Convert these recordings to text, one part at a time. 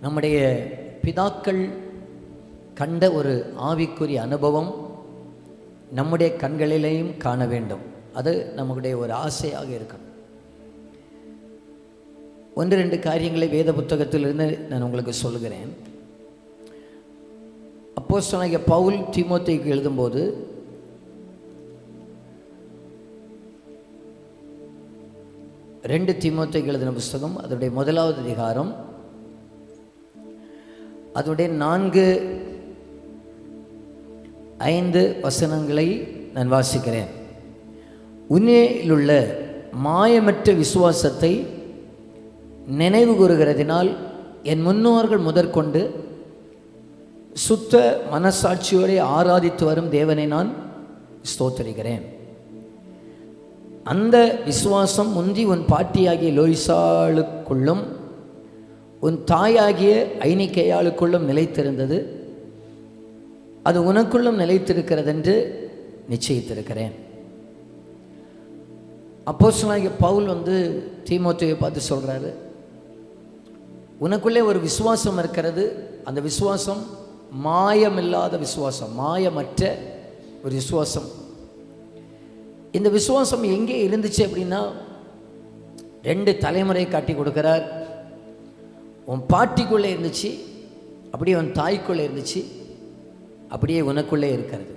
நம்முடைய பிதாக்கள் கண்ட ஒரு ஆவிக்குரிய அனுபவம் நம்முடைய கண்களிலேயும் காண வேண்டும். அது நம்முடைய ஒரு ஆசையாக இருக்கணும். ஒன்று ரெண்டு காரியங்களை வேத புத்தகத்திலிருந்து நான் உங்களுக்கு சொல்லுகிறேன். அப்போஸ்தலனாகிய பவுல் தீமோத்தேயுக்கு எழுதும்போது ரெண்டு தீமோத்தேயுக்கு எழுதின புஸ்தகம் அதனுடைய 1வது அதிகாரம் அதனுடைய 4-5 வசனங்களை நான் வாசிக்கிறேன். உன்னிலுள்ள மாயமற்ற விசுவாசத்தை நினைவு கூறுகிறதினால் என் முன்னோர்கள் முதற்கொண்டு சுத்த மனசாட்சியோடு ஆராதித்து வரும் தேவனை நான் ஸ்தோத்திரிக்கிறேன். அந்த விசுவாசம் முந்தி உன் பாட்டியாகிய லோயிசாளுக்குள்ளும் உன் தாயாகிய ஐனிக்கையாளுக்குள்ளும் நிலைத்திருந்தது. அது உனக்குள்ளும் நிலைத்திருக்கிறது என்று நிச்சயித்திருக்கிறேன். அப்போஸ்தலனாகிய பவுல் தீமோத்தேயுவை பார்த்து சொல்கிறாரு, உனக்குள்ளே ஒரு விசுவாசம் இருக்கிறது. அந்த விசுவாசம் மாயமில்லாத விசுவாசம், மாயமற்ற ஒரு விசுவாசம். இந்த விசுவாசம் எங்கே இருந்துச்சு அப்படின்னா 2 தலைமுறை காட்டி கொடுக்கிறார். உன் பாட்டிக்குள்ளே இருந்துச்சு, அப்படியே உன் தாய்க்குள்ளே இருந்துச்சு, அப்படியே உனக்குள்ளே இருக்கிறது.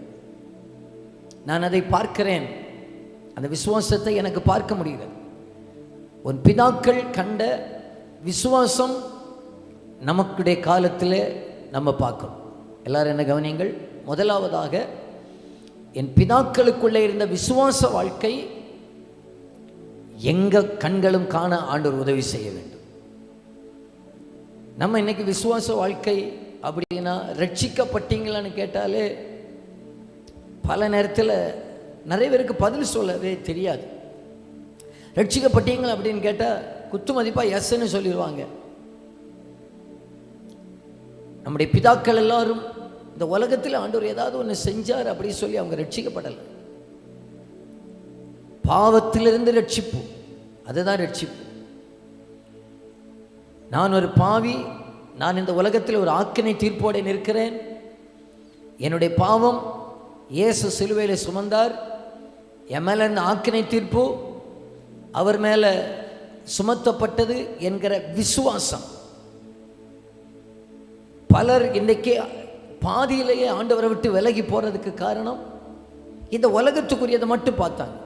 நான் அதை பார்க்கிறேன். அந்த விசுவாசத்தை எனக்கு பார்க்க முடிகிறது. உன் பிதாக்கள் கண்ட விசுவாசம் நமக்குடைய காலத்தில் நம்ம பார்க்கணும். எல்லாரும் என்ன கவனியுங்கள். முதலாவதாக என் பிதாக்களுக்குள்ளே இருந்த விசுவாச வாழ்க்கை எங்கள் கண்களும் காண ஆண்டவர் உதவி செய்ய வேண்டும். நம்ம இன்னைக்கு விசுவாச வாழ்க்கை அப்படின்னா ரட்சிக்கப்பட்டீங்களான்னு கேட்டாலே பல நேரத்தில் நிறைய பேருக்கு பதில் சொல்லவே தெரியாது. ரட்சிக்கப்பட்டீங்களா அப்படின்னு கேட்டால் குத்து மதிப்பாக எஸ்ன்னு சொல்லிடுவாங்க. நம்முடைய பிதாக்கள் எல்லாரும் இந்த உலகத்தில் ஆண்டவர் ஏதாவது ஒன்று செஞ்சார் அப்படி சொல்லி அவங்க ரட்சிக்கப்படலை. பாவத்திலிருந்து ரட்சிப்பு, அதுதான் ரட்சிப்பு. நான் ஒரு பாவி, நான் இந்த உலகத்தில் ஒரு ஆக்கினை தீர்ப்போடு நிற்கிறேன். என்னுடைய பாவம் இயேசு சிலுவையில் சுமந்தார். என் மேலே இந்த ஆக்கினை தீர்ப்பு அவர் மேலே சுமத்தப்பட்டது என்கிற விசுவாசம். பலர் இன்றைக்கே பாதியிலேயே ஆண்டவரை விட்டு விலகி போகிறதுக்கு காரணம் இந்த உலகத்துக்குரியதை மட்டும் பார்த்தாங்க.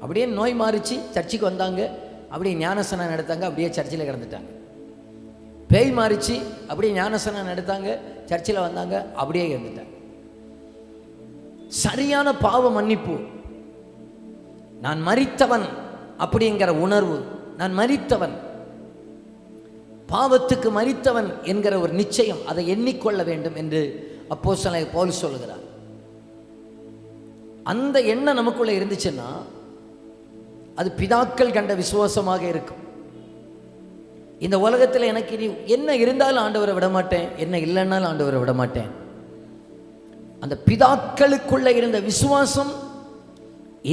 அப்படியே நோய் மாறிச்சு, சர்ச்சுக்கு வந்தாங்க, அப்படியே ஞானஸ்நானம் நடத்தாங்க, அப்படியே சர்ச்சில் கிடந்துட்டாங்க. பேய் மாறிச்சு, அப்படியே ஞானஸ்நானம் நடத்தாங்க, சர்ச்சில் வந்தாங்க, அப்படியே இருந்துட்டாங்க. சரியான பாவ மன்னிப்பு, நான் மரித்தவன் அப்படிங்கிற உணர்வு, நான் மரித்தவன், பாவத்துக்கு மரித்தவன் என்கிற ஒரு நிச்சயம், அதை எண்ணிக்கொள்ள வேண்டும் என்று அப்போஸ்தலனாகிய பவுல் சொல்லுகிறார். அந்த எண்ணம் நமக்குள்ள இருந்துச்சுன்னா அது பிதாக்கள் கண்ட விசுவாசமாக இருக்கும். இந்த உலகத்தில் எனக்கு இனி என்ன இருந்தாலும் ஆண்டவரை விட மாட்டேன், என்ன இல்லைன்னாலும் ஆண்டவரை விட மாட்டேன். அந்த பிதாக்களுக்குள்ள இருந்த விசுவாசம்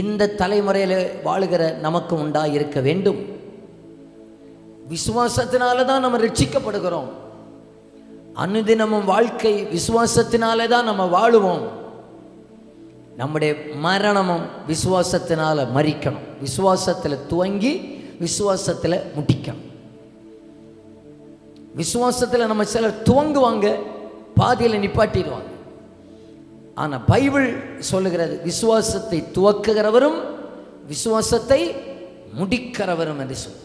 இந்த தலைமுறையில் வாழுகிற நமக்கு உண்டாயிருக்க வேண்டும். விசுவாசத்தினால தான் நம்ம ரட்சிக்கப்படுகிறோம். அனுதினமும் வாழ்க்கை விசுவாசத்தினால தான் நம்ம வாழுவோம். நம்முடைய மரணமும் விசுவாசத்தினால மரிக்கணும். விசுவாசத்தில் துவங்கி விசுவாசத்தில் முடிக்கணும். விசுவாசத்தில் நம்ம சிலர் துவங்குவாங்க, பாதியில் நிப்பாட்டிடுவாங்க. ஆனால் பைபிள் சொல்லுகிறது விசுவாசத்தை துவக்குகிறவரும் விசுவாசத்தை முடிக்கிறவரும் என்று சொல்லு.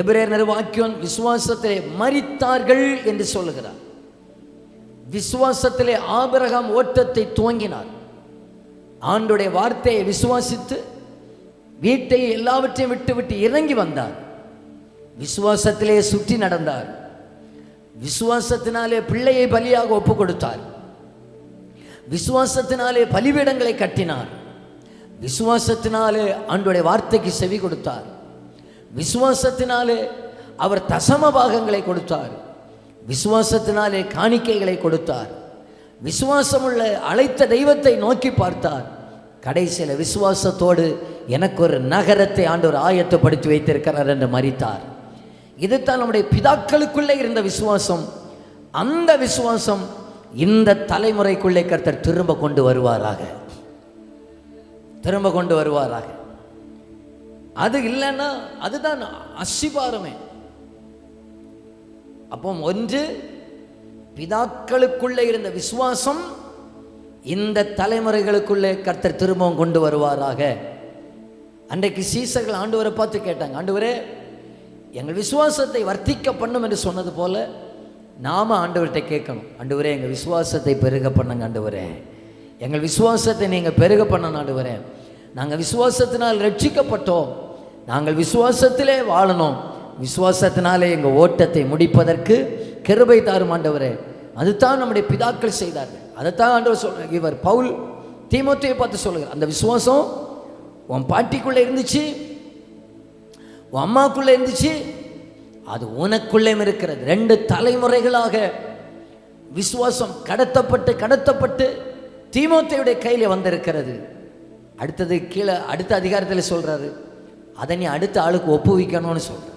எபிரேயர் நிருபவாக்கியம் விசுவாசத்திலே மரித்தார்கள் என்று சொல்லுகிறார். விசுவாசத்திலே ஆபிரகாம் ஓட்டத்தை துவங்கினார். ஆண்டவருடைய வார்த்தையை விசுவாசித்து வீட்டை எல்லாவற்றையும் விட்டு இறங்கி வந்தார். விசுவாசத்திலே சுற்றி நடந்தார். விசுவாசத்தினாலே பிள்ளையை பலியாக ஒப்பு கொடுத்தார். விசுவாசத்தினாலே பலிபீடங்களை கட்டினார். விசுவாசத்தினாலே ஆண்டவருடைய வார்த்தைக்கு செவி கொடுத்தார். விசுவாசத்தினாலே அவர் தசம பாகங்களை கொடுத்தார். விசுவாசத்தினாலே காணிக்கைகளை கொடுத்தார். விசுவாசமுள்ள அழைத்த தெய்வத்தை நோக்கி பார்த்தார். கடைசியில் விசுவாசத்தோடு எனக்கு ஒரு நகரத்தை ஆண்டவர் ஆயத்தப்படுத்தி வைத்திருக்கிறார் என்று மரித்தார். இதுதான் நம்முடைய பிதாக்களுக்குள்ளே இருந்த விசுவாசம். அந்த விசுவாசம் இந்த தலைமுறைக்குள்ளே கர்த்தர் திரும்ப கொண்டு வருவாராக, திரும்ப கொண்டு வருவாராக. அது இல்லைன்னா அதுதான் அசிபாரமே. அப்போ ஒன்று, பிதாக்களுக்குள்ளே இருந்த விசுவாசம் இந்த தலைமுறைகளுக்குள்ளே கர்த்தர் திரும்பவும் கொண்டு வருவாராக. அன்றைக்கு சீசர்கள் ஆண்டவரை பார்த்து கேட்டாங்க, ஆண்டவரே எங்கள் விசுவாசத்தை வர்த்திக்க பண்ணும் என்று சொன்னது போல நாம ஆண்டவர்கிட்ட கேட்கணும், ஆண்டவரே எங்கள் விசுவாசத்தை பெருக பண்ணுங்க, ஆண்டவரே எங்கள் விசுவாசத்தை நீங்கள் பெருக பண்ணணும், ஆண்டவரே நாங்கள் விசுவாசத்தினால் ரட்சிக்கப்பட்டோம், நாங்கள் விசுவாசத்திலே வாழணும், விசுவாசத்தினாலே எங்கள் ஓட்டத்தை முடிப்பதற்கு கிருபை தாரும் ஆண்டவரே. அதுதான் நம்முடைய பிதாக்கள் செய்தார்கள். அதைத்தான் ஆண்டவர் சொல்றார். இவர் பவுல் தீமோத்தேயை பார்த்து சொல்லுகிறார், அந்த விசுவாசம் உன் பாட்டிக்குள்ளே இருந்துச்சு, உன் அம்மாக்குள்ளே இருந்துச்சு, அது உனக்குள்ளே இருக்கிறது. 2 தலைமுறைகளாக விசுவாசம் கடத்தப்பட்டு தீமோத்தேயுடைய கையில் வந்திருக்கிறது. அடுத்தது கீழே அடுத்த அதிகாரத்தில் சொல்றாரு, அதை நீ அடுத்த ஆளுக்கு ஒப்புவிக்கணும்னு சொல்ற.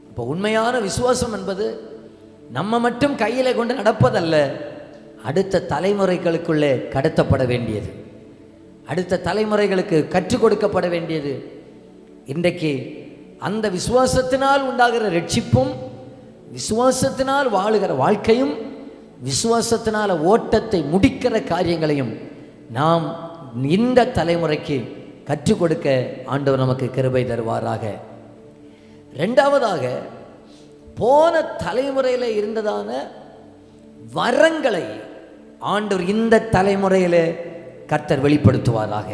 இப்போ உண்மையான விசுவாசம் என்பது நம்ம மட்டும் கையில் கொண்டு நடப்பதல்ல, அடுத்த தலைமுறைகளுக்குள்ளே கடத்தப்பட வேண்டியது, அடுத்த தலைமுறைகளுக்கு கற்றுக் கொடுக்கப்பட வேண்டியது. இன்றைக்கு அந்த விசுவாசத்தினால் உண்டாகிற ரட்சிப்பும், விசுவாசத்தினால் வாழுகிற வாழ்க்கையும், விசுவாசத்தினால் ஓட்டத்தை முடிக்கிற காரியங்களையும் நாம் இந்த தலைமுறைக்கு கற்றுக் கொடுக்க ஆண்டவர் நமக்கு கிருபை தருவாராக. 2வதாக, போன தலைமுறையில் இருந்ததான வரங்களை ஆண்டவர் இந்த தலைமுறையில் கர்த்தர் வெளிப்படுத்துவாராக.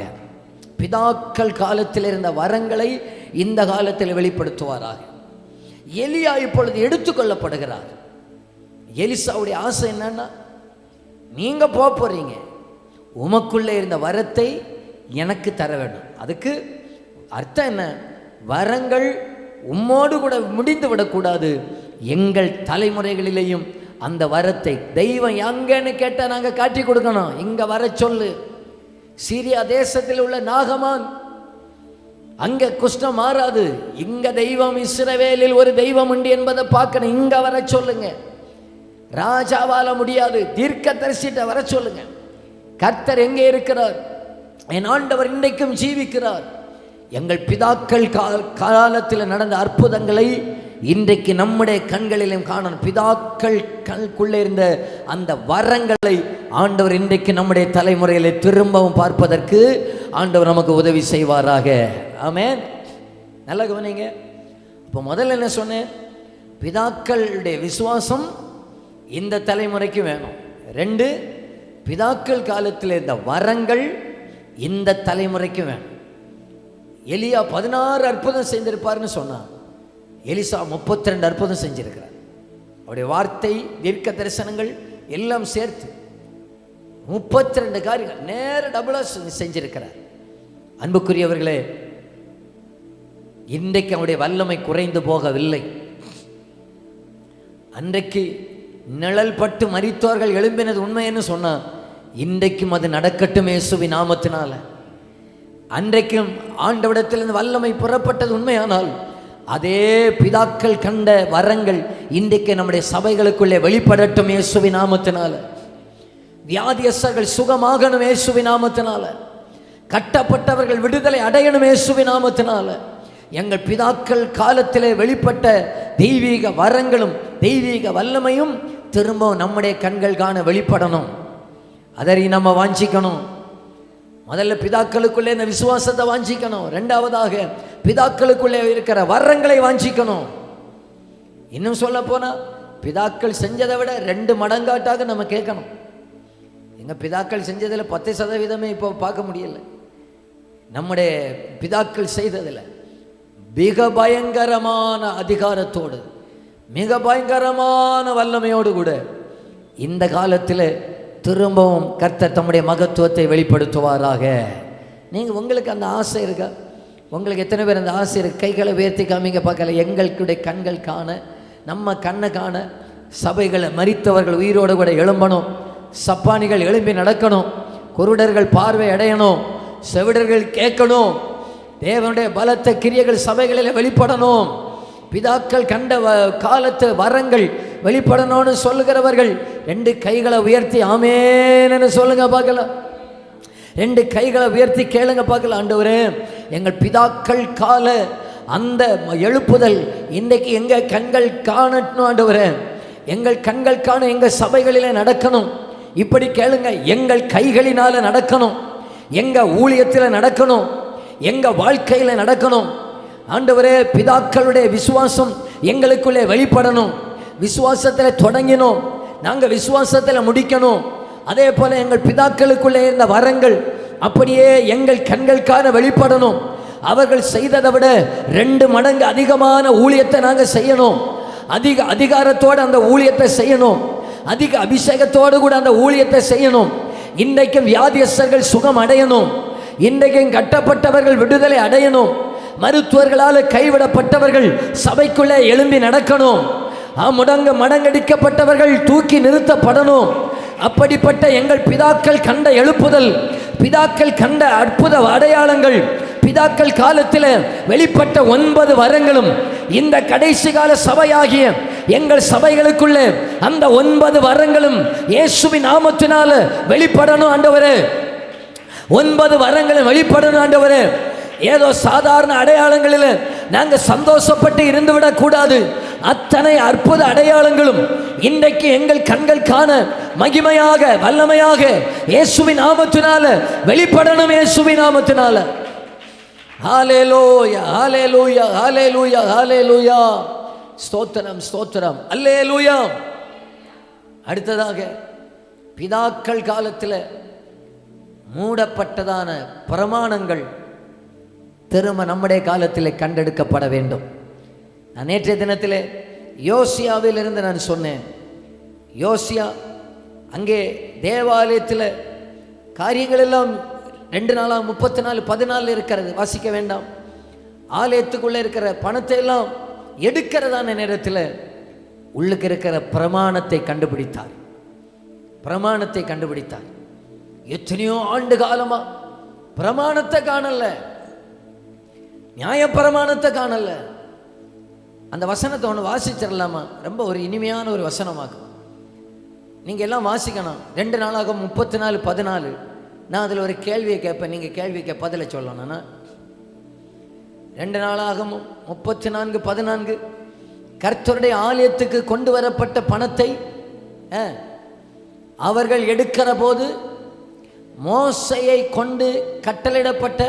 பிதாக்கள் காலத்தில் இருந்த வரங்களை இந்த காலத்தில் வெளிப்படுத்துவாராக. எலியா இப்பொழுது எடுத்துக்கொள்ளப்படுகிறார். எலிசாவுடைய ஆசை என்னன்னா, நீங்க போறீங்க, உமக்குள்ளே இருந்த வரத்தை எனக்கு தர வேண்டும். அதுக்கு அர்த்தம் என்ன? வரங்கள் உம்மோடு கூட முடிந்து விடக்கூடாது, எங்கள் தலைமுறைகளிலேயும் அந்த வரத்தை தெய்வம் எங்கன்னு கேட்டால் நாங்கள் காட்டி கொடுக்கணும். இங்க வர சொல்லு. சீரியா தேசத்தில் உள்ள நாகமான், அங்க குஷ்டம் மாறாது, இங்க தெய்வம் இஸ்ரவேலில் ஒரு தெய்வம் உண்டு என்பதை பார்க்கணும், இங்க வர சொல்லுங்க. ராஜாவால முடியாது, தீர்க்கதரிசிட்ட வர சொல்லுங்க. கர்த்தர் எங்கே இருக்கிறார்? என் ஆண்டவர் இன்றைக்கும் ஜீவிக்கிறார். எங்கள் பிதாக்கள் காலத்தில் நடந்த அற்புதங்களை இன்றைக்கு நம்முடைய கண்களிலும் காணணும். பிதாக்கள் கண்குள்ளே இருந்த அந்த வரங்களை ஆண்டவர் இன்றைக்கு நம்முடைய தலைமுறையிலே திரும்பவும் பார்ப்பதற்கு ஆண்டவர் நமக்கு உதவி செய்வாராக. ஆமென். நல்ல கவனிங்க. இப்போ முதல்ல என்ன சொன்னேன்? பிதாக்களுடைய விசுவாசம் இந்த தலைமுறைக்கு வேணும். 2, பிதாக்கள் காலத்தில் இருந்த வரங்கள் இந்த தலைமுறைக்கு வேணும். எலியா 16 அற்புதம் செய்திருப்பார்னு சொன்னான். எலிசா 32 அற்புதம் செஞ்சிருக்கிறார். அவருடைய வார்த்தை, தீர்க்க தரிசனங்கள் எல்லாம் சேர்த்து 32 காரியங்கள் நேர டபுளா செஞ்சிருக்கிறார். அன்புக்குரியவர்களே, இன்றைக்கு அவருடைய வல்லமை குறைந்து போகவில்லை. அன்றைக்கு நிழல் பட்டு மரித்தோர்கள் எழும்பினது உண்மைன்னு சொன்னா, இன்றைக்கும் அது நடக்கட்டும் இயேசுவின் நாமத்தினால. அன்றைக்கும் ஆண்டவரிடத்திலிருந்து வல்லமை புறப்பட்டது உண்மையானால், அதே பிதாக்கள் கண்ட வரங்கள் இன்றைக்கு நம்முடைய சபைகளுக்குள்ளே வெளிப்படட்டும் இயேசுவின் நாமத்தினால. வியாதியஸ்தர்கள் சுகமாகணும் இயேசுவின் நாமத்தினால. கட்டப்பட்டவர்கள் விடுதலை அடையணும் இயேசுவின் நாமத்தினால. எங்கள் பிதாக்கள் காலத்திலே வெளிப்பட்ட தெய்வீக வரங்களும் தெய்வீக வல்லமையும் திரும்ப நம்முடைய கண்கள் காண வெளிப்படணும். அதை நம்ம வாஞ்சிக்கணும். முதல்ல பிதாக்களுக்குள்ளே இந்த விசுவாசத்தை வாஞ்சிக்கணும். 2வதாக பிதாக்களுக்குள்ளே இருக்கிற வரங்களை வாஞ்சிக்கணும். இன்னும் சொல்ல போனா, பிதாக்கள் செஞ்சதை விட 2 மடங்காட்டாக நம்ம கேட்கணும். எங்க பிதாக்கள் செஞ்சதில் 10% இப்போ பார்க்க முடியல. நம்முடைய பிதாக்கள் செய்ததில் மிக பயங்கரமான அதிகாரத்தோடு, மிக பயங்கரமான வல்லமையோடு கூட இந்த காலத்தில் திரும்பவும் கர்த்தர் தம்முடைய மகத்துவத்தை வெளிப்படுத்துவாராக. நீங்கள் உங்களுக்கு அந்த ஆசை இருக்கா? உங்களுக்கு எத்தனை பேர் அந்த ஆசை இருக்கு? கைகளை உயர்த்தி காமிங்க பார்க்கல. எங்களுடைய கண்கள் காண, நம்ம கண்ணை காண, சபைகளை மரித்தவர்கள் உயிரோடு கூட எழும்பணும், சப்பானிகள் எழும்பி நடக்கணும், குருடர்கள் பார்வை அடையணும், செவிடர்கள் கேட்கணும், தேவனுடைய பலத்த கிரியைகள் சபைகளில் வெளிப்படணும். பிதாக்கள் கண்ட காலத்து வரங்கள் வெளிப்படணும்னு சொல்லுகிறவர்கள் 2 கைகளை உயர்த்தி ஆமேன்னு சொல்லுங்க பார்க்கலாம். 2 கைகளை உயர்த்தி கேளுங்க பார்க்கலாம். ஆண்டவரே, எங்கள் பிதாக்கள் கால அந்த எழுப்புதல் இன்றைக்கு எங்கள் கண்கள் காணட்டும். ஆண்டவரே, எங்கள் கண்கள் காண எங்கள் சபைகளிலே நடக்கணும். இப்படி கேளுங்க. எங்கள் கைகளினால நடக்கணும், எங்கள் ஊழியத்தில் நடக்கணும், எங்கள் வாழ்க்கையில் நடக்கணும். ஆண்டவரே, பிதாக்களுடைய விசுவாசம் எங்களுக்குள்ளே வெளிப்படணும். விசுவாசத்தில் தொடங்கினோம், நாங்கள் விசுவாசத்தில் முடிக்கணும். அதே போல் எங்கள் பிதாக்களுக்குள்ளே இருந்த வரங்கள் அப்படியே எங்கள் கண்களுக்கான வெளிப்படணும். அவர்கள் செய்ததை விட 2 மடங்கு அதிகமான ஊழியத்தை நாங்கள் செய்யணும். அதிக அதிகாரத்தோடு அந்த ஊழியத்தை செய்யணும். அதிக அபிஷேகத்தோடு கூட அந்த ஊழியத்தை செய்யணும். இன்றைக்கும் வியாதியஸ்தர்கள் சுகம் அடையணும். இன்றைக்கும் கட்டப்பட்டவர்கள் விடுதலை அடையணும். மருத்துவர்களால் கைவிடப்பட்டவர்கள் சபைக்குள்ளே எழும்பி நடக்கணும். மடங்கடிக்கப்பட்டவர்கள் தூக்கி நிறுத்தப்படணும். அப்படிப்பட்ட எங்கள் பிதாக்கள் கண்ட எழுப்புதல், பிதாக்கள் கண்ட அற்புத அடையாளங்கள், பிதாக்கள் காலத்தில் வெளிப்பட்ட 9 வரங்களும் இந்த கடைசி கால சபையாகிய எங்கள் சபைகளுக்குள்ளே அந்த 9 வரங்களும் இயேசுவின் நாமத்தினால வெளிப்படணும். ஆண்டவரே, 9 வரங்களும் வெளிப்படணும். ஆண்டவரே, ஏதோ சாதாரண அடையாளங்களில் நாங்கள் சந்தோஷப்பட்டு இருந்துவிடக் கூடாது. அத்தனை அற்புத அடையாளங்களும் இன்றைக்கு எங்கள் கண்கள் காண மகிமையாக வல்லமையாக இயேசுவின் நாமத்தினால வெளிப்படணும். இயேசுவின் நாமத்தினால. ஹல்லேலூயா, ஹல்லேலூயா, ஹல்லேலூயா, ஹல்லேலூயா. ஸ்தோத்திரம், ஸ்தோத்திரம், அல்லேலூயா. அடுத்ததாக, பிதாக்கள் காலத்தில் மூடப்பட்டதான பிரமாணங்கள் திரும்ப நம்முடைய காலத்தில் கண்டெடுக்கப்பட வேண்டும். நான் நேற்றைய தினத்தில் யோசியாவிலிருந்து நான் சொன்னேன். யோசியா அங்கே தேவாலயத்தில் காரியங்கள் எல்லாம் 2 நாளாக 34:14 இருக்கிறது, வாசிக்க வேண்டாம். ஆலயத்துக்குள்ளே இருக்கிற பணத்தை எல்லாம் எடுக்கிறதான நேரத்தில் உள்ளுக்கு இருக்கிற பிரமாணத்தை கண்டுபிடித்தார். பிரமாணத்தை கண்டுபிடித்தார். எத்தனையோ ஆண்டு காலமா பிரமாணத்தை காணல, நியாய பிரமாணத்தை காணல. அந்த வசனத்தை ஒன்று வாசிச்சிடலாமா? ரொம்ப ஒரு இனிமையான ஒரு வசனமாகும். நீங்கள் எல்லாம் வாசிக்கணும். 2 நாளாக 34:14. நான் அதில் ஒரு கேள்வியை கேட்பேன், நீங்கள் கேள்விக்கு பதிலை சொல்லணும்னா 2 நாளாக 34:14 கர்த்தருடைய ஆலயத்துக்கு கொண்டு வரப்பட்ட பணத்தை அவர்கள் எடுக்கிற போது மோசையை கொண்டு கட்டளையிடப்பட்ட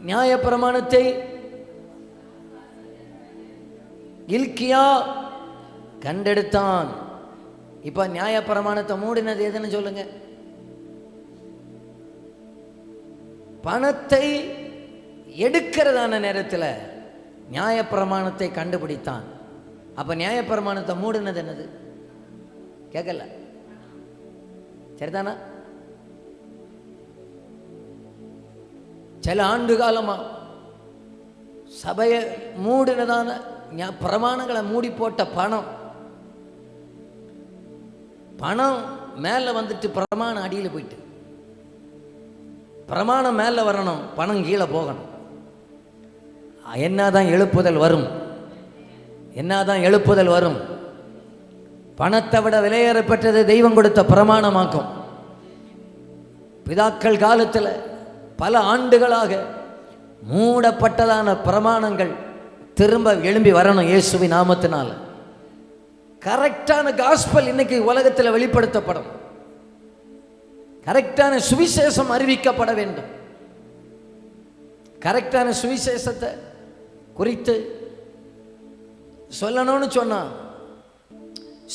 நியாய பிரமாணத்தை இல்கியா கண்டெடுத்தான். இப்ப நியாய பிரமாணத்தை மூடினது எதுன்னு சொல்லுங்க? பணத்தை எடுக்கிறதான நேரத்தில் நியாய பிரமாணத்தை கண்டுபிடித்தான். அப்ப நியாய பிரமாணத்தை மூடினது என்னது? கேட்கல, சரிதானா? சில ஆண்டு காலமா சபையை மூடினதான பிரமாணங்களை மூடி போட்ட பணம் மேலே வந்துட்டு பிரமாணம் அடியில் போயிட்டு, பிரமாணம் மேலே வரணும், பணம் கீழே போகணும். என்னதான் எழுப்புதல் வரும்? என்னதான் எழுப்புதல் வரும்? பணத்தை விட விலையேறப்பட்டது தெய்வம் கொடுத்த பிரமாணமாக்கும். பிதாக்கள் காலத்தில் பல ஆண்டுகளாக மூடப்பட்டதான பிரமாணங்கள் திரும்ப எழும்பி வரணும் இயேசுவின் நாமத்தினால. கரெக்டான காஸ்பல் இன்னைக்கு உலகத்தில் வெளிப்படுத்தப்படும். கரெக்டான சுவிசேஷம் அறிவிக்கப்பட வேண்டும். கரெக்டான சுவிசேஷத்தை குறித்து சொல்லணும்னு சொன்னா,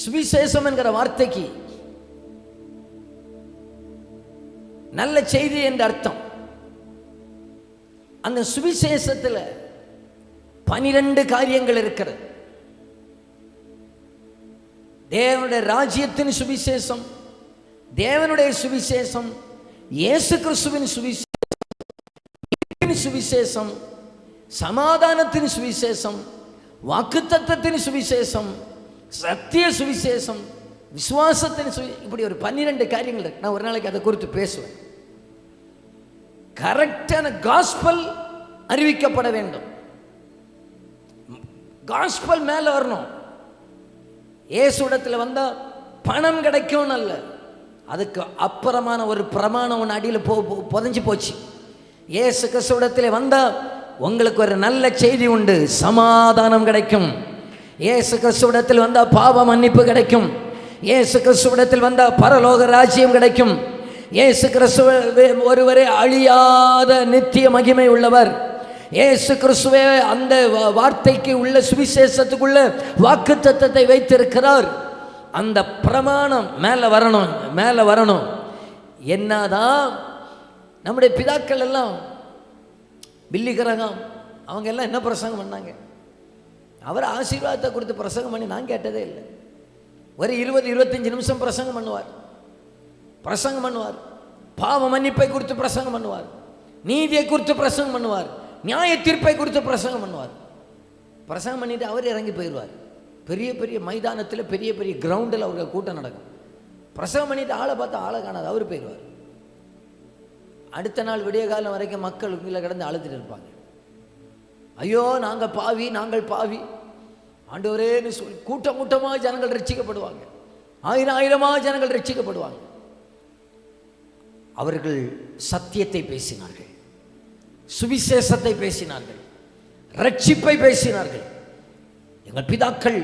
சுவிசேஷம் என்கிற வார்த்தைக்கு நல்ல செய்தி என்ற அர்த்தம். அந்த சுவிசேஷத்தில் 12 காரியங்கள் இருக்கிறது. தேவனுடைய ராஜ்யத்தின் சுவிசேஷம், தேவனுடைய சுவிசேஷம், இயேசு கிறிஸ்துவின் சுவிசேஷம், சமாதானத்தின் சுவிசேஷம், வாக்குத்தத்தத்தின் சுவிசேஷம், சத்திய சுவிசேஷம், விசுவாசத்தின் இப்படி ஒரு 12 காரியங்கள் இருக்கு. நான் ஒரு நாளைக்கு அதை குறித்து பேசுவேன். கரெக்டான காஸ்பல் அறிவிக்கப்பட வேண்டும். காஸ்பல் மேலே வரணும். இயேசுடத்தில் வந்தால் பணம் கிடைக்கும் அல்ல, அதுக்கு அப்புறமான ஒரு பிரமாணம் ஒன்று அடியில் புதைஞ்சு போச்சு. இயேசு கிறிஸ்துவிடத்தில் வந்தால் உங்களுக்கு ஒரு நல்ல செய்தி உண்டு, சமாதானம் கிடைக்கும். இயேசு கிறிஸ்துவிடத்தில் வந்தால் பாவ மன்னிப்பு கிடைக்கும். இயேசு கிறிஸ்துவிடத்தில் வந்தால் பரலோக ராஜ்யம் கிடைக்கும். இயேசு கிறிஸ்துவே ஒருவரே அழியாத நித்திய மகிமை உள்ளவர். இயேசு கிறிஸ்துவே அந்த வார்த்தைக்கு உள்ள சுவிசேஷத்துக்குள்ள வாக்குத்தத்தத்தை வைத்திருக்கிறார். அந்த பிரமாணம் மேலே வரணும், மேலே வரணும். என்னதான் நம்முடைய பிதாக்கள் எல்லாம், பில்லி கிரகாம் அவங்க எல்லாம் என்ன பிரசங்கம் பண்ணாங்க? அவர் ஆசீர்வாதத்தை கொடுத்து பிரசங்கம் பண்ணி நான் கேட்டதே இல்லை. ஒரு 20-25 நிமிஷம் பிரசங்கம் பண்ணுவார். பாவ மன்னிப்பை குறித்து பிரசங்கம் பண்ணுவார், நீதியை குறித்து பிரசங்கம் பண்ணுவார், நியாய தீர்ப்பை குறித்து பிரசங்கம் பண்ணுவார். பிரசங்கம் பண்ணிட்டு அவர் இறங்கி போயிடுவார். பெரிய பெரிய மைதானத்தில் பெரிய பெரிய கிரவுண்டில் அவருக்கு கூட்டம் நடக்கும். பிரசங்கம் பண்ணிட்டு ஆளை பார்த்தா ஆளை காணாது, அவர் போயிடுவார். அடுத்த நாள் விடிய காலம் வரைக்கும் மக்கள் கீழே கிடந்து அழுதுட்டு இருப்பாங்க. ஐயோ நாங்கள் பாவி, நாங்கள் பாவி, ஆண்டவரேன்னு சொல்லி கூட்டம் கூட்டமாக ஜனங்கள் ரட்சிக்கப்படுவாங்க, ஆயிரமாக ஜனங்கள் ரட்சிக்கப்படுவாங்க. அவர்கள் சத்தியத்தை பேசினார்கள், சுவிசேஷத்தை பேசினார்கள், ரட்சிப்பை பேசினார்கள். எங்கள் பிதாக்கள்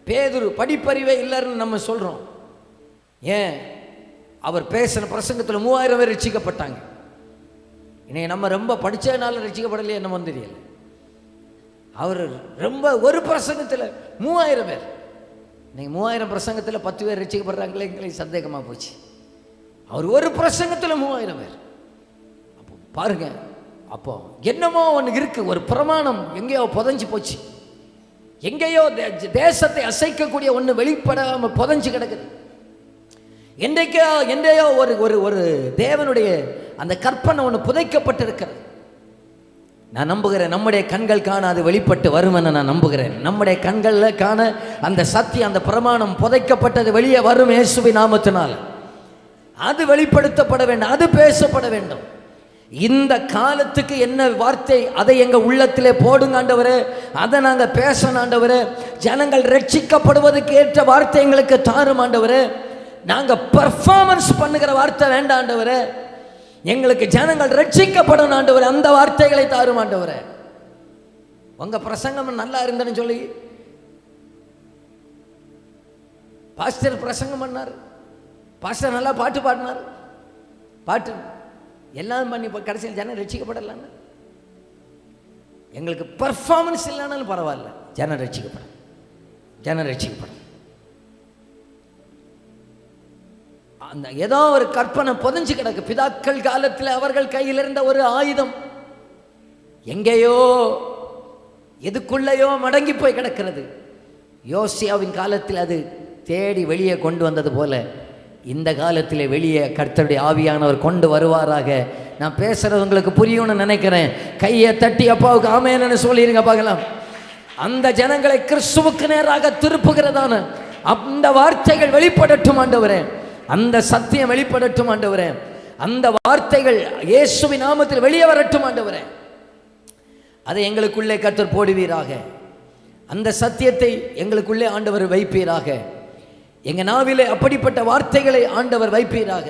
பேதுரு படிப்பறிவே இல்லைன்னு நம்ம சொல்கிறோம். ஏன்? அவர் பேசின பிரசங்கத்தில் 3000 பேர் ரட்சிக்கப்பட்டாங்க. இன்னைக்கு நம்ம ரொம்ப படித்ததுனால ரட்சிக்கப்படலையே என்னமோ தெரியல. அவர் ரொம்ப ஒரு பிரசங்கத்தில் 3000 பேர். இன்னைக்கு 3000 பிரசங்கத்தில் 10 பேர் ரட்சிக்கப்படுறாங்களே, எங்களுக்கு சந்தேகமாக போச்சு. அவர் ஒரு பிரசங்கத்தில் 3000 பேர். அப்போ பாருங்க, அப்போ என்னமோ ஒன்று இருக்கு, ஒரு பிரமாணம் எங்கேயோ புதைஞ்சு போச்சு, எங்கேயோ தேசத்தை அசைக்கக்கூடிய ஒன்று வெளிப்படாமல் புதைஞ்சு கிடக்குது. என்றையோ ஒரு ஒரு ஒரு தேவனுடைய அந்த கற்பனை ஒன்று புதைக்கப்பட்டிருக்கிறது. நான் நம்புகிறேன் நம்முடைய கண்கள் காண அது வெளிப்பட்டு வரும் என நான் நம்புகிறேன். நம்முடைய கண்களில் காண அந்த சத்தியம், அந்த பிரமாணம் புதைக்கப்பட்டது வெளியே வரும் இயேசுவின் நாமத்தினால். அது வெளிப்படுத்தப்பட வேண்டும், அது பேசப்பட வேண்டும். இந்த காலத்துக்கு என்ன வார்த்தை அதை எங்கள் உள்ளத்திலே போடுங்க ஆண்டவரே, அதை நாங்கள் பேசணும் ஆண்டவரே. ஜனங்கள் ரட்சிக்கப்படுவதற்கு ஏற்ற வார்த்தை எங்களுக்கு தாரும் ஆண்டவரே. நாங்கள் பர்ஃபார்மன்ஸ் பண்ணுகிற வார்த்தை வேண்டாம் ஆண்டவரே, எங்களுக்கு ஜனங்கள் ரட்சிக்கப்படும் ஆண்டவரே, அந்த வார்த்தைகளை தாரும் ஆண்டவரே. உங்க பிரசங்கம் நல்லா இருந்தேன்னு சொல்லி பாஸ்டர் பிரசங்கம் பண்ணார், பாஸ்டர் நல்லா பாட்டு பாடினார், பாட்டு எல்லாம் பண்ணி கடைசியில் ஜனம் ரட்சிக்கப்படலான்னு. எங்களுக்கு பர்ஃபார்மன்ஸ் இல்லைனாலும் பரவாயில்ல, ஜனம் ரட்சிக்கப்படும். அந்த ஏதோ ஒரு கற்பனை புதைஞ்சு கிடக்கு. பிதாக்கள் காலத்தில் அவர்கள் கையில் இருந்த ஒரு ஆயுதம் எங்கேயோ எதுக்குள்ளேயோ மடங்கி போய் கிடக்கிறது. யோசியாவின் காலத்தில் அது தேடி வெளியே கொண்டு வந்தது போல இந்த காலத்தில் வெளியே கர்த்தருடைய ஆவியானவர் கொண்டு வருவாராக. நான் பேசுறது உங்களுக்கு புரியும்னு நினைக்கிறேன். கையை தட்டி அப்பாவுக்கு ஆமேன்னு சொல்லிருங்க பார்க்கலாம். அந்த ஜனங்களை கிறிஸ்துவுக்கு நேராக திருப்புகிறதான அந்த வார்த்தைகள் வெளிப்படட்டும் ஆண்டவரே, அந்த சத்தியம் வெளிப்படட்டும் ஆண்டவரே, அந்த வார்த்தைகள் இயேசுவின் நாமத்தில் வெளியே வரட்டும் ஆண்டவரே. அதை எங்களுக்குள்ளே கர்த்தர் போடுவீராக, அந்த சத்தியத்தை எங்களுக்குள்ளே ஆண்டவர் வைப்பீராக. எங்க நாவிலே அப்படிப்பட்ட வார்த்தைகளை ஆண்டவர் வைப்பீராக.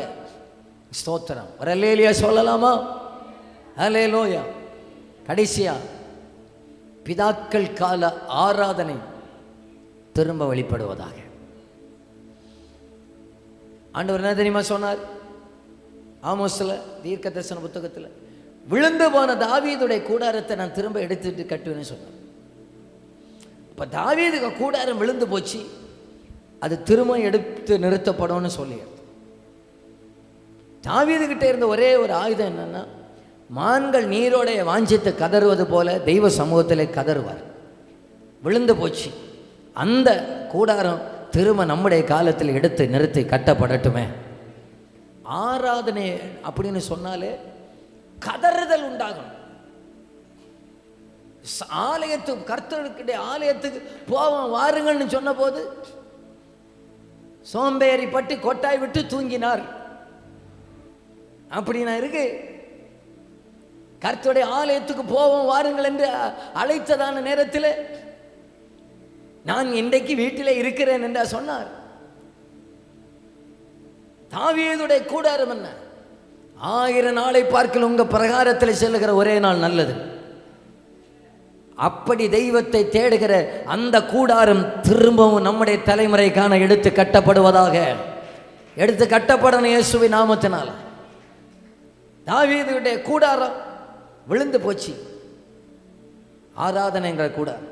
ஸ்தோத்திரம். ஒரு அல்லேலூயா சொல்லலாமா? அல்லேலூயா. கடைசியா பிதாக்கள் கால ஆராதனை திரும்ப வெளிப்படுவதாக. ஆண்டவர் என்ன தெரியுமா சொன்னார்? ஆமோஸ்ல தீர்க்க தரிசன புத்தகத்தில், விழுந்து போன தாவீதுடைய கூடாரத்தை நான் திரும்ப எடுத்துட்டு கட்டுவேன்னு சொன்னார். இப்போ தாவீதுக்கு கூடாரம் விழுந்து போச்சு, அது திரும்ப எடுத்து நிறுத்தப்படும்னு சொல்லி. தாவீதுகிட்ட இருந்த ஒரே ஒரு ஆயுதம் என்னன்னா, மான்கள் நீரோடைய வாஞ்சித்து கதறுவது போல தெய்வ சமூகத்தில் கதறுவார். விழுந்து போச்சு, அந்த கூடாரம் திரும்ப நம்முடைய காலத்தில் எடுத்து நிறுத்தி கட்டப்படட்டுமே. ஆராதனை அப்படின்னு சொன்னாலே கதறுதல் உண்டாகும். ஆலயத்துக்கு கர்த்தருடைய ஆலயத்துக்கு போவோம் வாருங்கள்னு சொன்ன போது சோம்பேறி பட்டு கொட்டாய் விட்டு தூங்கினார் அப்படின்னா இருக்கு. கர்த்தருடைய ஆலயத்துக்கு போவோம் வாருங்கள் என்று அழைத்ததான நேரத்தில் நான் இன்றைக்கு வீட்டில் இருக்கிறேன் என்றா சொன்னார். தாவீதுடைய கூடாரம் என்ன? 1000 நாளை பார்க்கல உங்க பிரகாரத்தில் செல்லுகிற ஒரே நாள் நல்லது. அப்படி தெய்வத்தை தேடுகிற அந்த கூடாரம் திரும்பவும் நம்முடைய தலைமுறைக்கான எடுத்து கட்டப்படுவதாக. எடுத்து கட்டப்படணும் இயேசுவின் நாமத்தினால. தாவீதுடைய கூடாரம் விழுந்து போச்சு, ஆராதனைங்கிற கூடாரம்.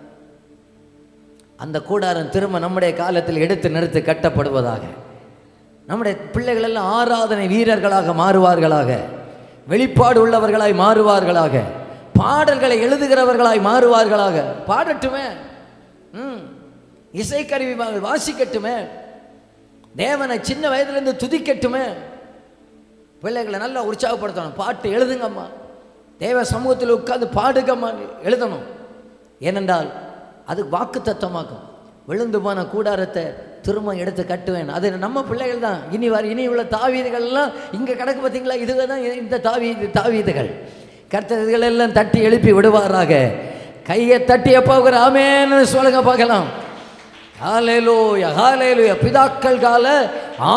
அந்த கூடாரம் திரும்ப நம்முடைய காலத்தில் எடுத்து நிறுத்தி கட்டப்படுவதாக. நம்முடைய பிள்ளைகள் எல்லாம் ஆராதனை வீரர்களாக மாறுவார்களாக, வெளிப்பாடு உள்ளவர்களாய் மாறுவார்களாக, பாடல்களை எழுதுகிறவர்களாய் மாறுவார்களாக. பாடட்டுமே, இசைக்கருவி வாசிக்கட்டுமே, தேவனை சின்ன வயதிலிருந்து துதிக்கட்டுமே. பிள்ளைகளை நல்லா உற்சாகப்படுத்தணும். பாட்டு எழுதுங்கம்மா, தேவ சமூகத்தில் உட்கார்ந்து பாடுங்கம்மா எழுதணும். ஏனென்றால் அது வாக்கு தத்துவமாக்கும். விழுந்து போன கூடாரத்தை திரும்ப எடுத்து கட்டுவேன். அது நம்ம பிள்ளைகள் தான். இனி உள்ள தாவீதுகள்லாம் இங்கே கிடக்கு பார்த்தீங்களா? இதுவே தான் இந்த தாவீதுகள். கர்த்தர்கள் எல்லாம் தட்டி எழுப்பி விடுவாராக. கையை தட்டி போகிற ஆமேன்னு சொல்லுங்க பார்க்கலாம். ஹல்லேலூயா, ஹல்லேலூயா. பிதாக்கள் கால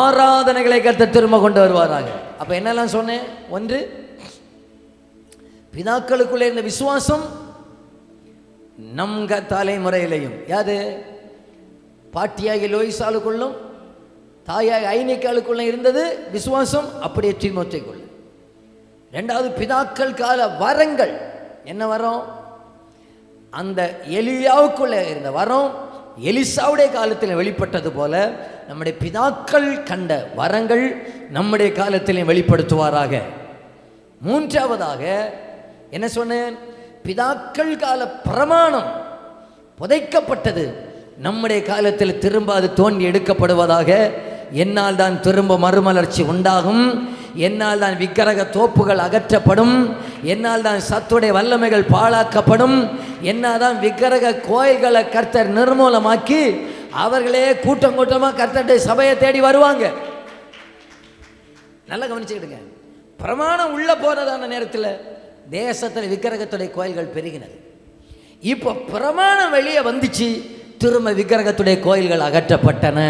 ஆராதனைகளை கர்த்தர் திரும்ப கொண்டு வருவாராக. அப்போ என்னெல்லாம் சொன்னேன்? ஒன்று, பிதாக்களுக்குள்ளே இருந்த விசுவாசம் நம் தலைமுறையிலையும், யாது பாட்டியாகி லோயிசாலுக்குள்ளும் தாயாகி ஐனிக்காலுக்குள்ளும் இருந்தது விசுவாசம், அப்படியே தீமோத்தேயுக்குள்ள. ரெண்டாவது, பிதாக்கள் கால வரங்கள். என்ன வரம்? அந்த எலியாவுக்குள்ள இருந்த வரம் எலிசாவுடைய காலத்தில் வெளிப்பட்டது போல நம்முடைய பிதாக்கள் கண்ட வரங்கள் நம்முடைய காலத்திலே வெளிப்படுத்துவாராக. மூன்றாவதாக என்ன சொன்னேன்? பிதாக்கள் கால பிரமாணம் புதைக்கப்பட்டது நம்முடைய காலத்தில் திரும்ப அது தோண்டி எடுக்கப்படுவதாக. என்னால் தான் திரும்ப மறுமலர்ச்சி உண்டாகும், என்னால் தான் விக்கிரக தோப்புகள் அகற்றப்படும், என்னால் தான் சத்துடைய வல்லமைகள் பாழாக்கப்படும், என்னால் தான் விக்கிரக கோயில்களை கர்த்தர் நிர்மூலமாக்கி அவர்களே கூட்டம் கூட்டமாக கர்த்தருடைய சபையை தேடி வருவாங்க. நல்லா கவனிச்சுக்கிடுங்க. பிரமாணம் உள்ள போனதான நேரத்தில் தேசத்தில் விக்கிரகத்துடைய கோயில்கள் பெருகினது. இப்போ பிரமாணம் வெளியே வந்துச்சு, திரும்ப விக்கிரகத்துடைய கோயில்கள் அகற்றப்பட்டன.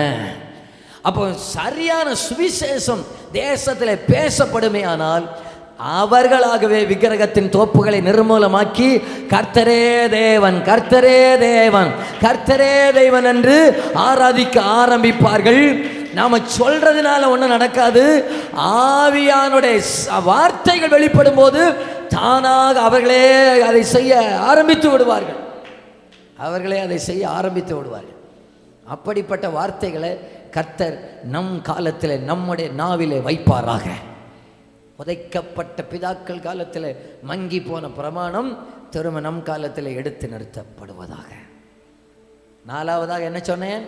அப்போ சரியான சுவிசேஷம் தேசத்தில் பேசப்படுமே ஆனால் அவர்களாகவே விக்கிரகத்தின் தோப்புகளை நிர்மூலமாக்கி கர்த்தரே தேவன், கர்த்தரே தேவன், கர்த்தரே தேவன் என்று ஆராதிக்க ஆரம்பிப்பார்கள். நாம சொல்றதுனால ஒன்றும் நடக்காது. ஆவியானுடைய வார்த்தைகள் வெளிப்படும் போது தானாக அவர்களே அதை செய்ய ஆரம்பித்து விடுவார்கள். அவர்களே அதை செய்ய ஆரம்பித்து விடுவார்கள். அப்படிப்பட்ட வார்த்தைகளை கர்த்தர் நம் காலத்தில் நம்முடைய நாவிலே வைப்பாராக. புதைக்கப்பட்ட பிதாக்கள் காலத்தில் மங்கி போன பிரமாணம் திரும்ப நம் காலத்தில் எடுத்து நிறுத்தப்படுவதாக. நாலாவதாக என்ன சொன்னேன்?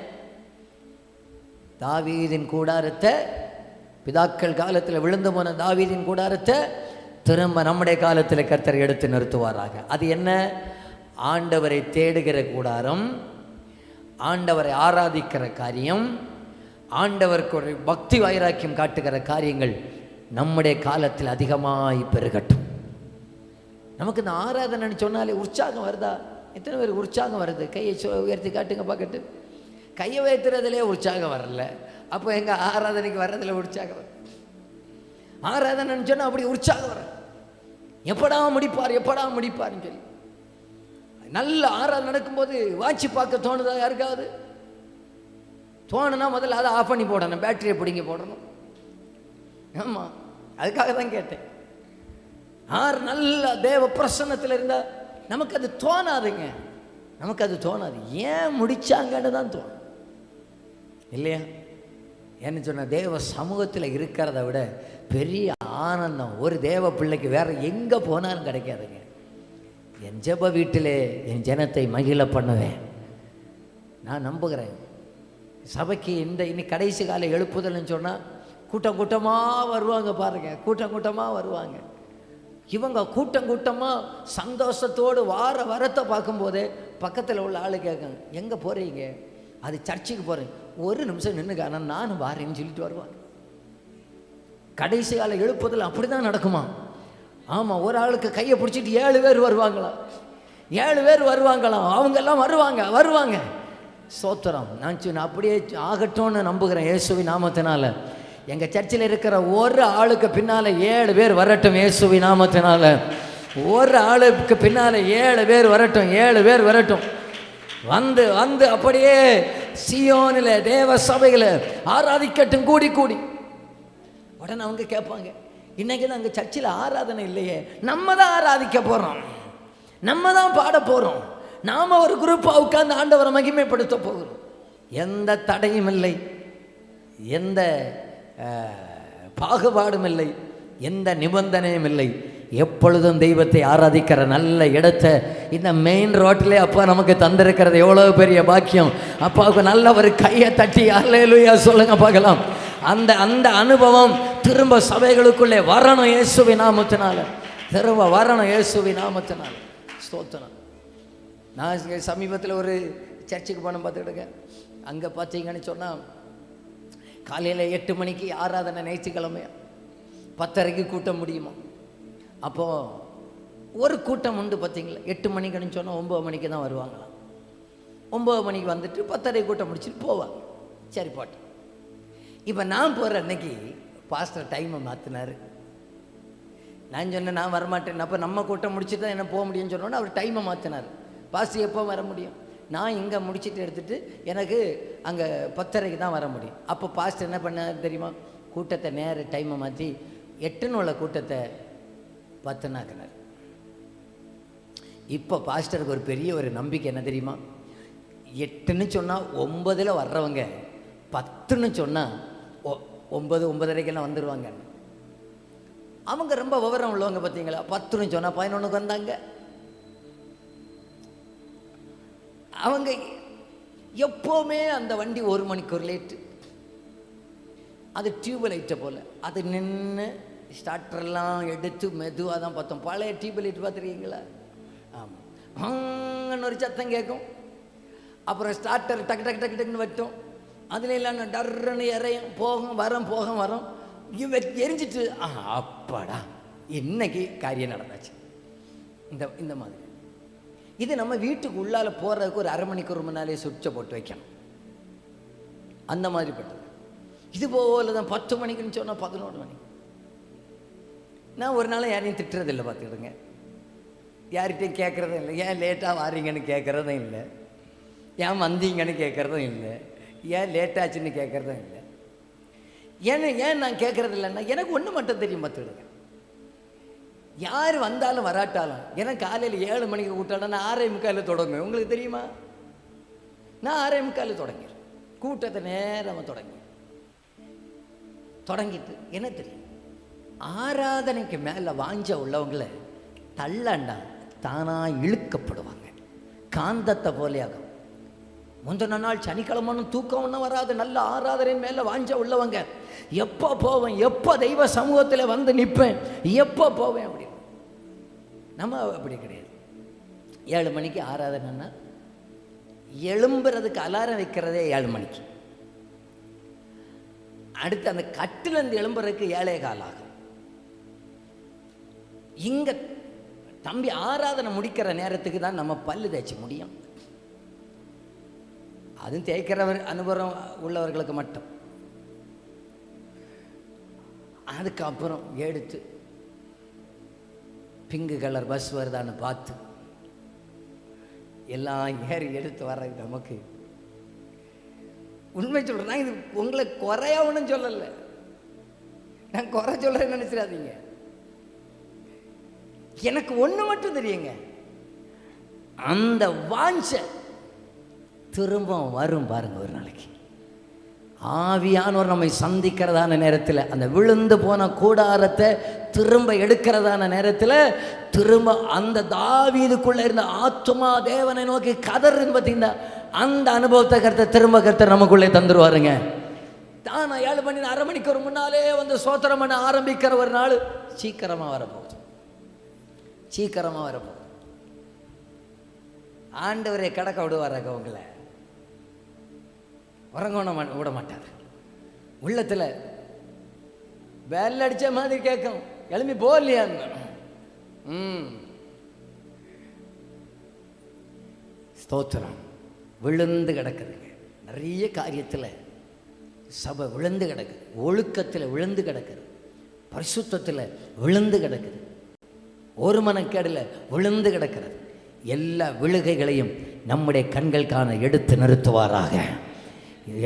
தாவீதின் கூடாரத்தை, பிதாக்கள் காலத்தில் விழுந்து போன தாவீதின் கூடாரத்தை திரும்ப நம்முடைய காலத்தில் கர்த்தர் எடுத்து நிறுத்துவாராக. அது என்ன? ஆண்டவரை தேடுகிற கூடாரம், ஆண்டவரை ஆராதிக்கிற காரியம், ஆண்டவருக்கு ஒரு பக்தி வைராக்கியம் காட்டுகிற காரியங்கள் நம்முடைய காலத்தில் அதிகமாய் பெருகட்டும். நமக்கு இந்த ஆராதனைன்னு சொன்னாலே உற்சாகம் வருதா? எத்தனை பேர் உற்சாகம் வருது? கையை உயர்த்தி காட்டுங்க பார்க்கட்டு. கையை உயர்த்துறதுலே உற்சாகம் வரல, அப்போ எங்கள் ஆராதனைக்கு வர்றதுல உற்சாகம் வரும். ஆராதனைன்னு சொன்னால் அப்படி உற்சாகம் வரும். எப்படா முடிப்பார், எப்படா முடிப்பார்னு சொல்லி நல்ல ஆராதனை நடக்கும்போது வாட்சி பார்க்க தோணுதா? யாருக்காவது தோணுனா முதல்ல அதை ஆஃப் பண்ணி போடணும், பேட்டரியை பிடிங்க போடணும். ஆமாம், அதுக்காக தான் கேட்டேன். நல்ல தேவ பிரசன்னத்தில் இருந்தால் நமக்கு அது தோணாதுங்க, நமக்கு அது தோணாது. ஏன் முடிச்சாங்கன்னு தான் தோணும் இல்லையா? என்ன சொன்ன, தேவ சமூகத்தில் இருக்கிறத விட பெரிய ஆனந்தம் ஒரு தேவ பிள்ளைக்கு வேற எங்கே போனாலும் கிடைக்காதுங்க. என் ஜெப வீட்டிலே என் ஜனத்தை மகிழ பண்ணுவேன். நான் நம்புகிறேன். சபைக்கு இன்னி கடைசி கால எழுப்புதல்னு சொன்னால் கூட்டம் கூட்டமாக வருவாங்க பாருங்க, கூட்டம் கூட்டமாக வருவாங்க. இவங்க கூட்டம் கூட்டமாக சந்தோஷத்தோடு வரத்தை பார்க்கும்போதே பக்கத்தில் உள்ள ஆளு கேட்காங்க, எங்கே போகிறீங்க? அது சர்ச்சுக்கு போகிறேன். ஒரு நிமிஷம் நின்றுக்க, ஆனால் நானும் வாரேன்னு சொல்லிட்டு வருவாங்க. கடைசி கால எழுப்புதல் அப்படி தான் நடக்குமா? ஆமாம், ஒரு ஆளுக்கு கையை பிடிச்சிட்டு 7 பேர் வருவாங்களாம், 7 பேர் வருவாங்களாம். அவங்கெல்லாம் வருவாங்க. ஸ்தோத்திரம். நான் அப்படியே ஆகட்டும்னு நம்புகிறேன் இயேசுவின் நாமத்தினால. எங்கள் சர்ச்சில் இருக்கிற ஒரு ஆளுக்கு பின்னால் 7 பேர் வரட்டும் இயேசுவின் நாமத்தினால. ஒரு ஆளுக்கு பின்னால் 7 பேர் வரட்டும், 7 பேர் வரட்டும். வந்து வந்து அப்படியே சியோனில் தேவ சபைகளை ஆராதிக்கட்டும் கூடி கூடி. உடனே அவங்க கேட்பாங்க, இன்னைக்கு தான் அங்கே சர்ச்சில் ஆராதனை இல்லையே, நம்ம தான் ஆராதிக்க போகிறோம், நம்ம தான் பாட போகிறோம், நாம் ஒரு குரூப்பாக உட்கார்ந்து ஆண்டவரை மகிமைப்படுத்த போகிறோம். எந்த தடையும் இல்லை, எந்த பாகுபாடும் இல்லை, எந்த நிபந்தனையும் இல்லை. எப்பொழுதும் தெய்வத்தை ஆராதிக்கிற நல்ல இடத்தை இந்த மெயின் ரோட்டிலே அப்பா நமக்கு தந்திருக்கிறது எவ்வளோ பெரிய பாக்கியம். அப்பாவுக்கு நல்ல ஒரு கையை தட்டி அல்லேலூயா சொல்லுங்க பார்க்கலாம். அந்த அந்த அனுபவம் திரும்ப சபைகளுக்குள்ளே வரணும் இயேசுவின் நாமத்தினால, திரும்ப வரணும் இயேசுவின் நாமத்தினால. ஸ்தோத்திரம். நான் சமீபத்தில் ஒரு சர்ச்சுக்கு போன பார்த்துக்கிடுங்க. அங்கே பார்த்தீங்கன்னு சொன்னால் காலையில் 8 மணிக்கு ஆராதனை, ஞாயிற்றுக்கிழமை 10:30க்கு கூட்டம் முடியுமா. அப்போது ஒரு கூட்டம் உண்டு பார்த்தீங்களா, 8 மணிக்குன்னு சொன்னால் 9 மணிக்கு தான் வருவாங்களாம். 9 மணிக்கு வந்துட்டு 10:30 கூட்டம் முடிச்சுட்டு போவாங்க. சரி பாட்டு. இப்போ நான் போகிற அன்னைக்கு பாஸ்டர் டைமை மாற்றினார். நான் சொன்னேன் நான் வரமாட்டேன். அப்போ நம்ம கூட்டம் முடிச்சுட்டு தான் என்ன போக முடியும்னு சொன்னோன்னே அவர் டைமை மாற்றினார். பாஸ்டர் எப்போ வர முடியும், நான் இங்கே முடிச்சுட்டு எடுத்துகிட்டு எனக்கு அங்கே 10:30க்கு தான் வர முடியும். அப்போ பாஸ்டர் என்ன பண்ணார் தெரியுமா, கூட்டத்தை நேர டைமை மாற்றி 8ன்னு உள்ள கூட்டத்தை 10னாக்கினார். இப்போ பாஸ்டருக்கு ஒரு பெரிய ஒரு நம்பிக்கை என்ன தெரியுமா, 8ன்னு சொன்னால் 9ல் வர்றவங்க 10ன்னு சொன்னால் 9:30க்கெல்லாம் வந்துடுவாங்க. அவங்க ரொம்ப விவரம் உள்ளவங்க பார்த்தீங்களா. 10ன்னு சொன்னால் 11க்கு வந்தாங்க. அவங்க எப்போவுமே அந்த வண்டி 1 மணிக்கு ஒரு லேட்டு. அது டியூப் லைட்டை போல் அது நின்று ஸ்டார்டர்லாம் எடுத்து மெதுவாக தான் பார்த்தோம். பழைய டியூப் லைட் பார்த்துருக்கீங்களா? ஆமாம். அங்கன்னு ஒரு சத்தம் கேட்கும். அப்புறம் ஸ்டார்டர் டக்கு டக்கு டக்கு டக்குன்னு வட்டும். அதில் இல்லைன்னா டர்ன்னு இறையும், போகும் வரோம், போகும் வரோம். எரிஞ்சிட்டு அப்பாடா இன்னைக்கு காரியம் நடந்தாச்சு. இந்த மாதிரி இது நம்ம வீட்டுக்கு உள்ளால போகிறதுக்கு ஒரு 1/2 மணிக்கு ஒரு முன்னாலே சுவிட்சை போட்டு வைக்கணும். அந்த மாதிரி பட்டது. இது போல தான் 10 மணிக்குன்னு சொன்னால் 11 மணி. நான் ஒரு நாள் யாரையும் திட்டுறதில்லை பார்த்துக்கிடுங்க. யார்கிட்டையும் கேட்குறதும் இல்லை. ஏன் லேட்டாக வாரீங்கன்னு கேட்குறதும் இல்லை, ஏன் வந்தீங்கன்னு கேட்குறதும் இல்லை, ஏன் லேட்டாச்சுன்னு கேட்குறதும் இல்லை. ஏன் நான் கேட்குறது இல்லைன்னா எனக்கு ஒன்று மட்டும் தெரியும் பார்த்துக்கிடுங்க. யார் வந்தாலும் வராட்டாலும் ஏன்னா காலையில் 7 மணிக்கு கூட்டாலும் நான் 6:45 தொடங்குவேன். உங்களுக்கு தெரியுமா, நான் 6:45 தொடங்கிடுறேன். கூட்டத்தை நேரமாக தொடங்கிட்டு என்ன தெரியும், ஆராதனைக்கு மேலே வாஞ்ச உள்ளவங்களை தள்ளண்டா தானாக இழுக்கப்படுவாங்க, காந்தத்தை போலேயாகும். முந்தின நாள் சனிக்கிழமன்னு தூக்கம் ஒன்றும் வராது. நல்ல ஆராதனையின் மேலே வாஞ்ச உள்ளவங்க எப்போ போவேன், எப்போ தெய்வ சமூகத்தில் வந்து நிற்பேன், எப்போ போவேன் அப்படின்னு. நம்ம அப்படி கிடையாது. 7 மணிக்கு ஆராதனைன்னா எழும்புறதுக்கு அலாரம் வைக்கிறதே 7 மணிக்கு. அடுத்து அந்த கட்டிலேருந்து எழும்புறதுக்கு 7:15 ஆகும். இங்கே தம்பி ஆராதனை முடிக்கிற நேரத்துக்கு தான் நம்ம பல்லு தேய்ச்சி முடியும். அதுவும் தேய்க்கிறவர் அனுபவம் உள்ளவர்களுக்கு மட்டும். அதுக்கப்புறம் எடுத்து பிங்கு கலர் பஸ் வருதான்னு பார்த்து எல்லாம் ஏறி எடுத்து வர நமக்கு உண்மை சொல்கிறேன். இது உங்களை குறையா ஒன்றும் சொல்லலை, நான் குறை சொல்கிறேன்னு நினச்சிடாதீங்க. எனக்கு ஒன்று மட்டும் தெரியுங்க, அந்த வாஞ்ச திரும்ப வரும் பாருங்க. ஒரு நாளைக்கு ஆவியானவர் நம்மை சந்திக்கிறதான நேரத்தில், அந்த விழுந்து போன கூடாரத்தை திரும்ப எடுக்கிறதான நேரத்தில், திரும்ப அந்த தாவீதுக்குள்ளே இருந்த ஆத்துமா தேவனை நோக்கி கதறுன்னு பார்த்தீங்கன்னா அந்த அனுபவத்தை கர்த்தர் நமக்குள்ளே தந்துருவாருங்க. தானே 7 மணி 1/2 மணிக்கு ஒரு முன்னாலே வந்து சோத்திரம் பண்ண ஆரம்பிக்கிற ஒரு நாள் சீக்கிரமாக வரப்போகுது, சீக்கிரமாக வரப்போகுது. ஆண்டவரை கடக்க விடுவாராங்க, உங்களை உறங்கணும் விட மாட்டார். உள்ளத்தில் வேலை அடித்த மாதிரி கேட்கும், எழுப்பி போகலையான்னு. ஸ்தோத்திரம். விழுந்து கிடக்குதுங்க. நிறைய காரியத்தில் சபை விழுந்து கிடக்குது, ஒழுக்கத்தில் விழுந்து கிடக்குது, பரிசுத்தத்தில் விழுந்து கிடக்குது, ஒரு மனக்கேடில் விழுந்து கிடக்கிறது. எல்லா விழுகைகளையும் நம்முடைய கண்கள் காண எடுத்து நிறுத்துவாராக.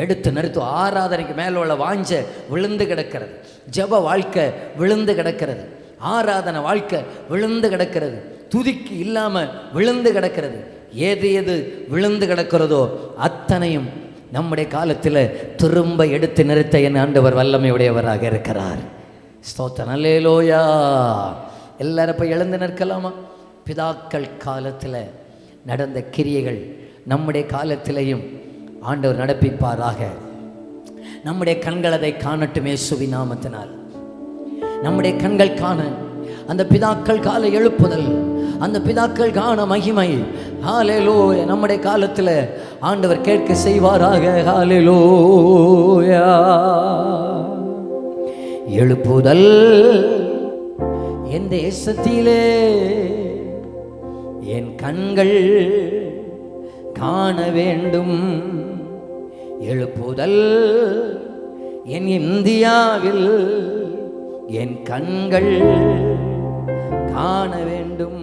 எடுத்து நிறுத்தும். ஆராதனைக்கு மேலே உள்ள வாஞ்ச விழுந்து கிடக்கிறது, ஜப வாழ்க்கை விழுந்து கிடக்கிறது, ஆராதனை வாழ்க்கை விழுந்து கிடக்கிறது, துதிக்கு இல்லாமல் விழுந்து கிடக்கிறது. எது எது விழுந்து கிடக்கிறதோ அத்தனையும் நம்முடைய காலத்தில் திரும்ப எடுத்து நிறுத்த என் ஆண்டவர் வல்லமையுடையவராக இருக்கிறார். ஸ்தோத்திரம், அல்லேலூயா. எல்லாரும் போய் எழுந்து நிற்கலாமா? பிதாக்கள் காலத்தில் நடந்த கிரியைகள் நம்முடைய காலத்திலையும் ஆண்டவர் நடப்பிப்பாராக. நம்முடைய கண்கள் அதை காணட்டும் இயேசுவின் நாமத்தினால். நம்முடைய கண்கள் காண அந்த பிதாக்கள் கால எழுப்புதல், அந்த பிதாக்கள் காண மகிமை. ஹல்லேலூயா. நம்முடைய காலத்தில் ஆண்டவர் கேட்க செய்வாராக. ஹல்லேலூயா. எழுப்புதல் என் தேசத்திலே என் கண்கள் காண வேண்டும். எழுப்புதல் என் இந்தியாவில் என் கண்கள் காண வேண்டும்.